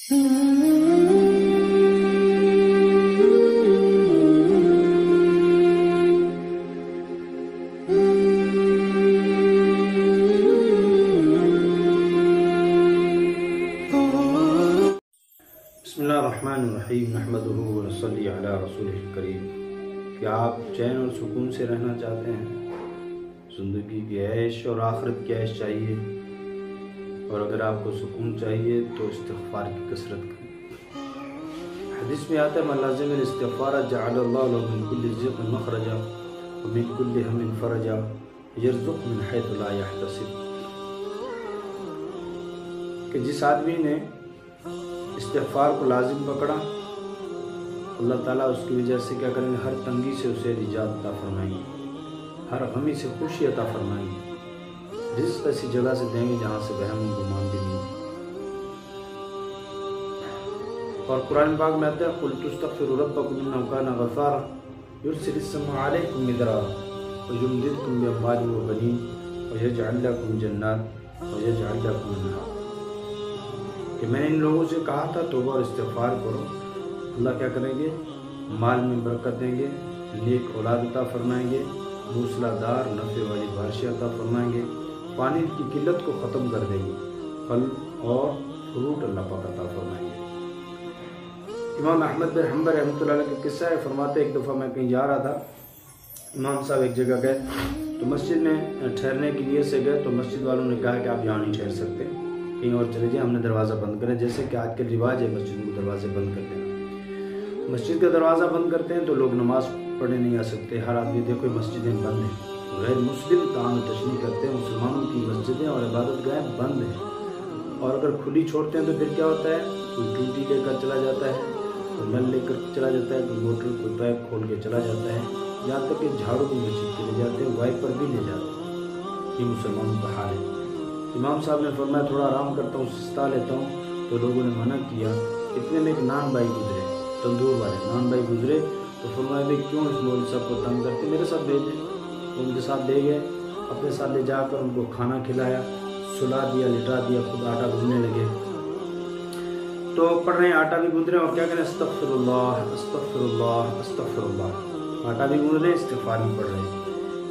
बिस्मिल्लाहिर्रहमानिर्रहीम नहमदुहु व नसल्ली अला रसूलिल करीम। क्या आप चैन और सुकून से रहना चाहते हैं? ज़िंदगी की ऐश और आखिरत की ऐश चाहिए, और अगर आपको सुकून चाहिए तो इस्तिग़फ़ार की कसरत करें। हदीस में आता है मन लाज़िम इस्तिग़फ़ार जअलल्लाहु लहु मिन कुल्लि ज़िक़्क़िन मख़रजा व मिन कुल्लि हम्मिन फ़रजा यरज़ुक़ु मिन हैथु ला यहतसिब। कि जिस आदमी ने इस्तिग़फ़ार को लाजिम पकड़ा, अल्लाह ताला उसकी वजह से क्या करेंगे, हर तंगी से उसे निजात अता फरमाएंगे, हर गमी से खुशी अता फरमाएंगे, रिज़्क़ ऐसी जगह से देंगे जहाँ से वहम गुमान भी नहीं। और कुरान पाक में आता है कुल तुस्तग़फ़िरू रब्बकुम इन्नहु काना गफ़्फ़ारा युरसिलिस समाअ अलैकुम मिदरारा व युमदिदकुम बिअम्वालिन व बनीन व यजअल लकुम जन्नात व यजअल लकुम अन्हार। कि मैंने इन लोगों से कहा था तौबा और इस्तिग़फ़ार करो, अल्लाह क्या करेंगे, माल में बरकत देंगे, नेक औलाद अता फरमाएंगे, मूसलाधार नफ़े वाली बारिशें अता फरमाएंगे, पानी की किल्लत को ख़त्म कर देंगे, फल और फ्रूट अल्लाह पाक अता फरमाएंगे। इमाम अहमद बिन हम्बल रहमतुल्लाह अलैह का किस्सा है, फरमाते एक दफ़ा मैं कहीं जा रहा था, इमाम साहब एक जगह गए तो मस्जिद में ठहरने की नीयत से गए, तो मस्जिद वालों ने कहा कि आप यहाँ नहीं ठहर सकते, कहीं और चले जाए, हमने दरवाज़ा बंद करें। जैसे कि आजकल रिवाज है मस्जिद में दरवाजे बंद कर देना। मस्जिद का दरवाज़ा बंद करते हैं तो लोग नमाज़ पढ़ने नहीं आ सकते। हर आदमी देखो मस्जिदें बंद हैं, गैर मुस्लिम तान तशनी करते हैं, मुसलमानों की मस्जिदें और इबादत गाहें बंद हैं। और अगर खुली छोड़ते हैं तो फिर क्या होता है, कोई टूटी लेकर चला जाता है, कोई नल लेकर चला जाता है, कोई मोटर कोई पाइप खोल के चला जाता है, यहाँ तक कि झाड़ू भी मस्जिद के ले जाते हैं, वाइपर भी ले जाते हैं। ये मुसलमानों का हाल है। इमाम साहब ने फरमाया थोड़ा आराम करता हूँ, सुस्ता लेता हूँ, तो लोगों ने मना किया। इतने में एक नान भाई गुजरे, तंदूर वाले नान भाई गुजरे, तो फरमाया भाई क्यों इस मौलवी साहब को तंग करते, मेरे साथ भेज दें। तो उनके साथ ले गए, अपने साथ ले जाकर उनको खाना खिलाया, सुला दिया, लिटा दिया, खुद आटा गूंदने लगे। तो पढ़ रहे हैं, आटा भी गूंद रहे हैं और क्या करें, अस्तग़फिरुल्लाह अस्तग़फिरुल्लाह अस्तग़फिरुल्लाह, आटा भी गूंद रहे हैं, इस्तिग़फ़ार भी पढ़ रहे हैं।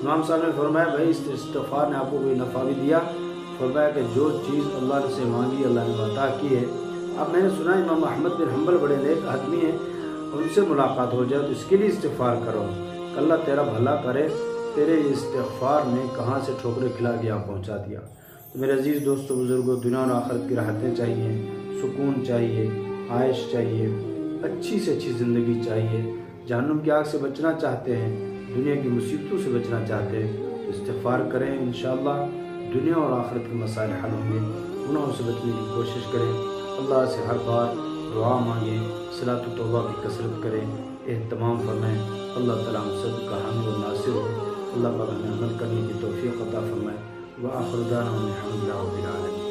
इमाम साहब ने फरमाया भाई इस्तिग़फ़ार ने आपको कोई नफ़ा भी दिया? फरमाया कि जो चीज़ अल्लाह से मांगी अल्लाह ने अता की है। अब मैंने सुना इमाम अहमद बिन हम्बल बड़े नेक आदमी हैं, उनसे मुलाकात हो जाए तो इसके लिए इस्तिग़फ़ार करो, अल्लाह तेरा भला करे। तेरे इस्तिग़फ़ार ने कहाँ से ठोकरे खिला के यहाँ पहुँचा दिया। तो मेरे अजीज़ दोस्तों बुज़ुर्गों, दुनिया और आखिरत की राहतें चाहिए, सुकून चाहिए, आयश चाहिए, अच्छी से अच्छी ज़िंदगी चाहिए। जहन्नुम की आग से बचना चाहते हैं, दुनिया की मुसीबतों से बचना चाहते हैं तो इस्तिग़फ़ार करें, इंशाअल्लाह दुनिया और आखिरत के मसाइल हल होंगे। गुनाहों से बचने की कोशिश करें, अल्लाह से हर बार दुआ मांगें, सलात व तौबा की कसरत करें, एहतमाम फरमाएँ। अल्लाह ताला हम सब का हामी और नासिर हो। अल्लाह पाक हमें अमल करने की तौफ़ीक़ अता फरमाए। व आखिर दाना अल्हम्दुलिल्लाहि रब्बिल आलमीन।